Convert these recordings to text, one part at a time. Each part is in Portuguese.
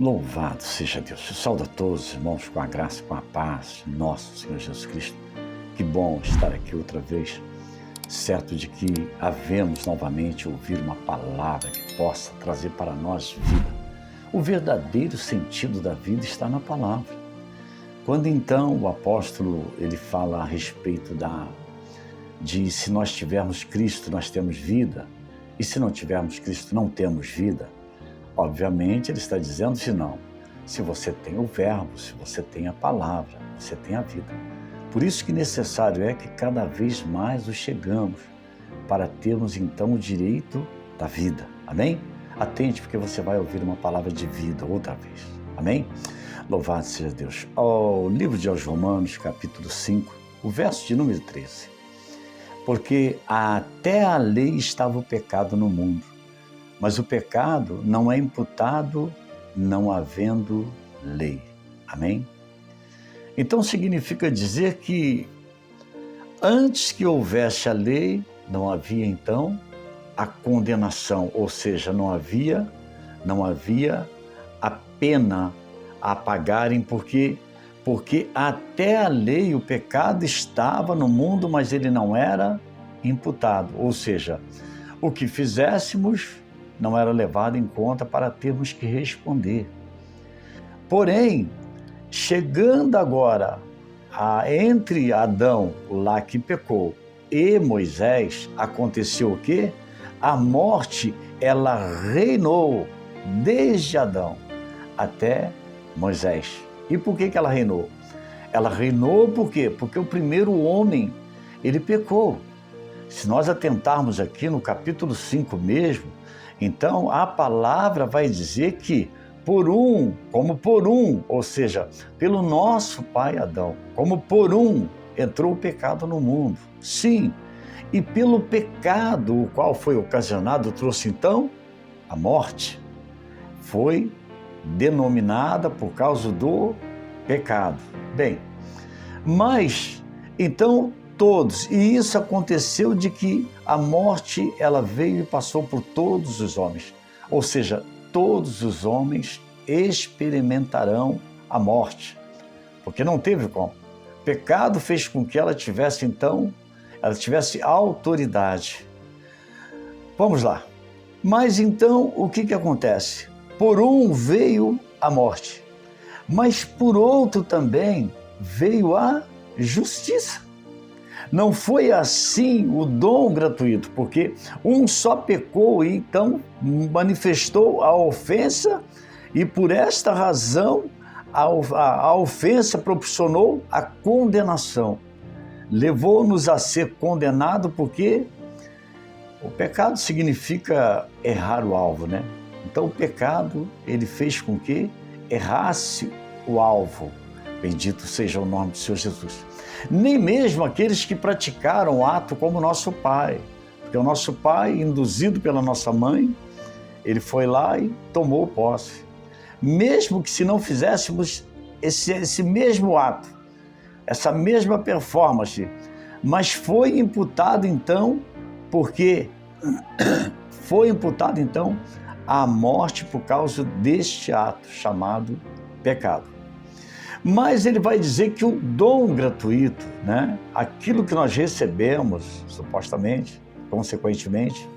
Louvado seja Deus. Eu saúdo a todos, irmãos, com a graça e com a paz de nosso Senhor Jesus Cristo. Que bom estar aqui outra vez, certo de que havemos novamente ouvir uma palavra que possa trazer para nós vida. O verdadeiro sentido da vida está na palavra. Quando então o apóstolo ele fala a respeito de se nós tivermos Cristo, nós temos vida, e se não tivermos Cristo, não temos vida. Obviamente, ele está dizendo se não. Se você tem o verbo, se você tem a palavra, você tem a vida. Por isso que necessário é que cada vez mais o chegamos para termos então o direito da vida. Amém? Atente, porque você vai ouvir uma palavra de vida outra vez. Amém? Louvado seja Deus. O livro de aos Romanos, capítulo 5, o verso de número 13. Porque até a lei estava o pecado no mundo, mas o pecado não é imputado não havendo lei. Amém? Então significa dizer que antes que houvesse a lei, não havia então a condenação, ou seja, não havia a pena a pagarem, porque até a lei o pecado estava no mundo, mas ele não era imputado, ou seja, o que fizéssemos não era levado em conta para termos que responder. Porém, chegando agora entre Adão, lá que pecou, e Moisés, aconteceu o quê? A morte, ela reinou desde Adão até Moisés. E por que ela reinou? Ela reinou por quê? Porque o primeiro homem, ele pecou. Se nós atentarmos aqui no capítulo 5 mesmo, então a palavra vai dizer que como por um, ou seja, pelo nosso pai Adão, como por um entrou o pecado no mundo. Sim, e pelo pecado, o qual foi ocasionado, trouxe então a morte. Foi denominada por causa do pecado. Bem, mas então todos, e isso aconteceu de que a morte ela veio e passou por todos os homens, ou seja, todos os homens experimentarão a morte, porque não teve como. O pecado fez com que ela tivesse autoridade. Vamos lá. Mas então o que acontece? Por um veio a morte, mas por outro também veio a justiça. Não foi assim o dom gratuito, porque um só pecou e então manifestou a ofensa, e por esta razão a ofensa proporcionou a condenação. Levou-nos a ser condenado porque o pecado significa errar o alvo, né? Então o pecado, ele fez com que errasse o alvo. Bendito seja o nome do Senhor Jesus. Nem mesmo aqueles que praticaram o ato como nosso pai. Porque o nosso pai, induzido pela nossa mãe, ele foi lá e tomou posse. Mesmo que se não fizéssemos esse mesmo ato, essa mesma performance, mas foi imputado então, porque foi imputado então a morte por causa deste ato chamado pecado. Mas ele vai dizer que o dom gratuito, né, aquilo que nós recebemos, supostamente, consequentemente,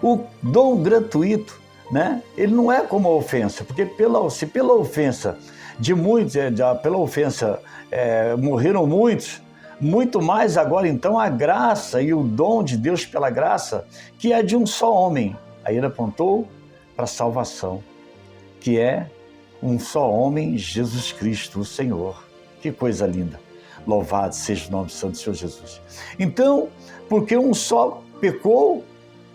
o dom gratuito, né, ele não é como a ofensa, porque se pela ofensa de muitos, pela ofensa morreram muitos, muito mais agora então a graça e o dom de Deus pela graça, que é de um só homem. Aí ele apontou para a salvação, que é um só homem, Jesus Cristo, o Senhor. Que coisa linda. Louvado seja o nome santo do Senhor Jesus. Então, porque um só pecou,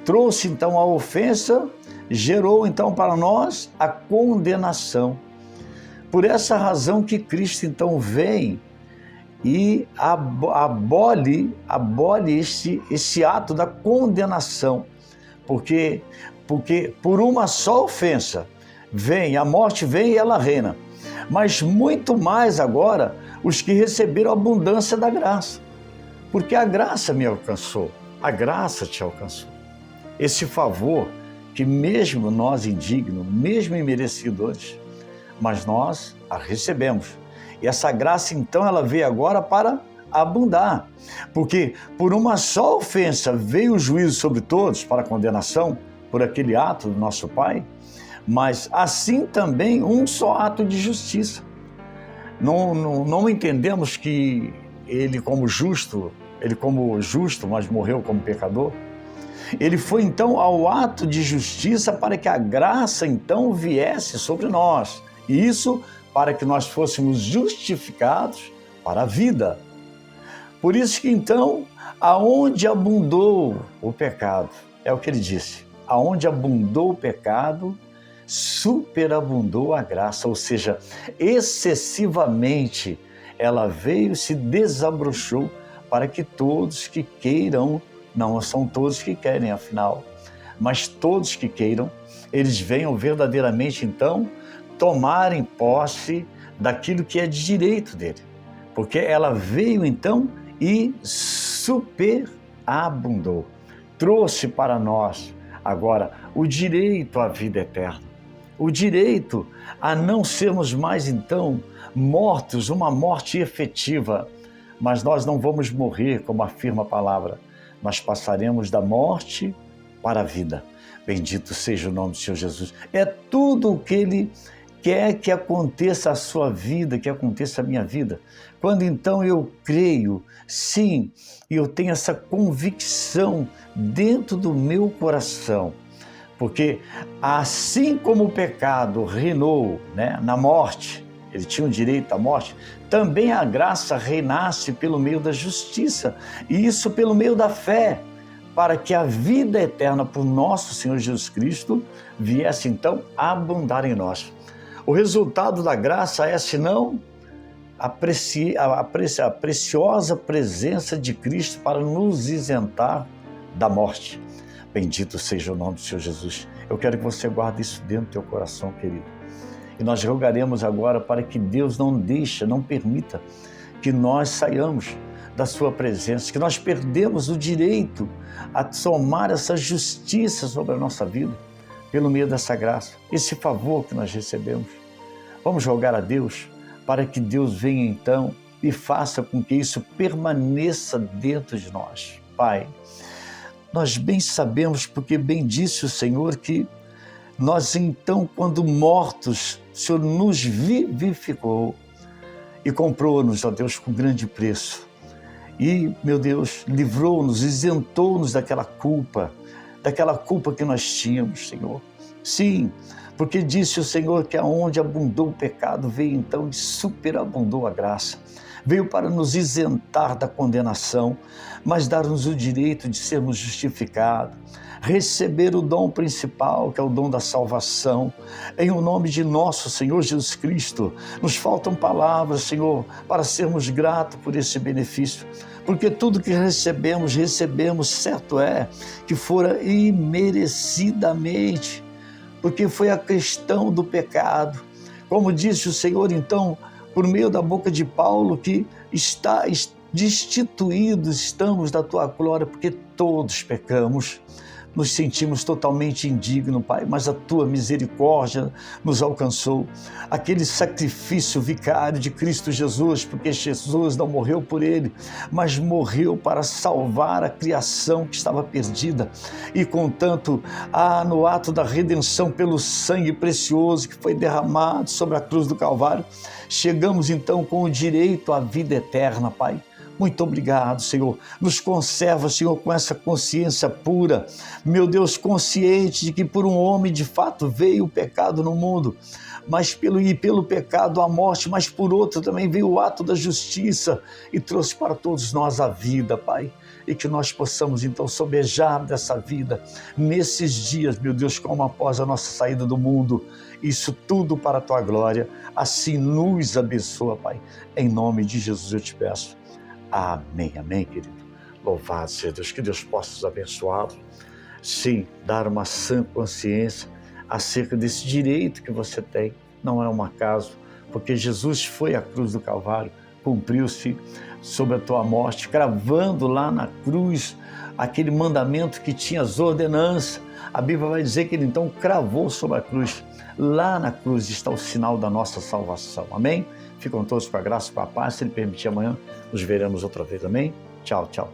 trouxe então a ofensa, gerou então para nós a condenação. Por essa razão que Cristo então vem e abole esse ato da condenação. Porque por uma só ofensa, a morte vem e ela reina. Mas muito mais agora os que receberam a abundância da graça. Porque a graça me alcançou, a graça te alcançou. Esse favor que mesmo nós indignos, mesmo imerecedores, mas nós a recebemos. E essa graça, então, ela veio agora para abundar, porque por uma só ofensa veio o juízo sobre todos para condenação por aquele ato do nosso Pai, mas assim também um só ato de justiça. Não entendemos que ele como justo, mas morreu como pecador. Ele foi então ao ato de justiça para que a graça então viesse sobre nós. E isso para que nós fôssemos justificados para a vida. Por isso que então, aonde abundou o pecado, é o que ele disse, aonde abundou o pecado, superabundou a graça, ou seja, excessivamente ela veio, se desabrochou para que todos que queiram, não são todos que querem afinal, mas todos que queiram, eles venham verdadeiramente então tomarem posse daquilo que é de direito dele, porque ela veio então e superabundou, trouxe para nós agora o direito à vida eterna, o direito a não sermos mais então mortos, uma morte efetiva, mas nós não vamos morrer, como afirma a palavra, mas passaremos da morte para a vida. Bendito seja o nome do Senhor Jesus. É tudo o que Ele quer que aconteça a sua vida, que aconteça a minha vida. Quando então eu creio, sim, e eu tenho essa convicção dentro do meu coração, porque assim como o pecado reinou, na morte, ele tinha o direito à morte, também a graça reinasse pelo meio da justiça, e isso pelo meio da fé, para que a vida eterna por nosso Senhor Jesus Cristo viesse então a abundar em nós. O resultado da graça é, senão, a preciosa presença de Cristo para nos isentar da morte. Bendito seja o nome do Senhor Jesus. Eu quero que você guarde isso dentro do teu coração, querido. E nós rogaremos agora para que Deus não permita que nós saiamos da sua presença, que nós perdemos o direito a tomar essa justiça sobre a nossa vida, pelo meio dessa graça, esse favor que nós recebemos. Vamos rogar a Deus para que Deus venha então e faça com que isso permaneça dentro de nós. Pai, nós bem sabemos, porque bem disse o Senhor, que nós então, quando mortos, o Senhor nos vivificou e comprou-nos, ó Deus, com grande preço. E, meu Deus, livrou-nos, isentou-nos daquela culpa que nós tínhamos, Senhor. Sim, porque disse o Senhor que aonde abundou o pecado, veio então e superabundou a graça. Veio para nos isentar da condenação, mas dar-nos o direito de sermos justificados, receber o dom principal, que é o dom da salvação, em o nome de nosso Senhor Jesus Cristo. Nos faltam palavras, Senhor, para sermos gratos por esse benefício, porque tudo que recebemos, certo é, que fora imerecidamente, porque foi a questão do pecado. Como disse o Senhor, então, por meio da boca de Paulo, que destituídos estamos da tua glória, porque todos pecamos, nos sentimos totalmente indignos, Pai, mas a tua misericórdia nos alcançou. Aquele sacrifício vicário de Cristo Jesus, porque Jesus não morreu por ele, mas morreu para salvar a criação que estava perdida. E, contanto, no ato da redenção pelo sangue precioso que foi derramado sobre a cruz do Calvário, chegamos então com o direito à vida eterna, Pai. Muito obrigado, Senhor. Nos conserva, Senhor, com essa consciência pura. Meu Deus, consciente de que por um homem, de fato, veio o pecado no mundo, mas pelo pecado a morte, mas por outro também veio o ato da justiça e trouxe para todos nós a vida, Pai. E que nós possamos, então, sobejar dessa vida nesses dias, meu Deus, como após a nossa saída do mundo. Isso tudo para a Tua glória. Assim nos abençoa, Pai. Em nome de Jesus eu te peço. Amém, amém, querido. Louvado seja Deus, que Deus possa nos abençoar. Sim, dar uma sã consciência acerca desse direito que você tem. Não é um acaso, porque Jesus foi à cruz do Calvário, cumpriu-se sobre a tua morte, cravando lá na cruz aquele mandamento que tinha as ordenanças. A Bíblia vai dizer que ele então cravou sobre a cruz Lá na cruz está o sinal da nossa salvação. Amém? Ficam todos com a graça e com a paz. Se Ele permitir, amanhã nos veremos outra vez. Amém? Tchau, tchau.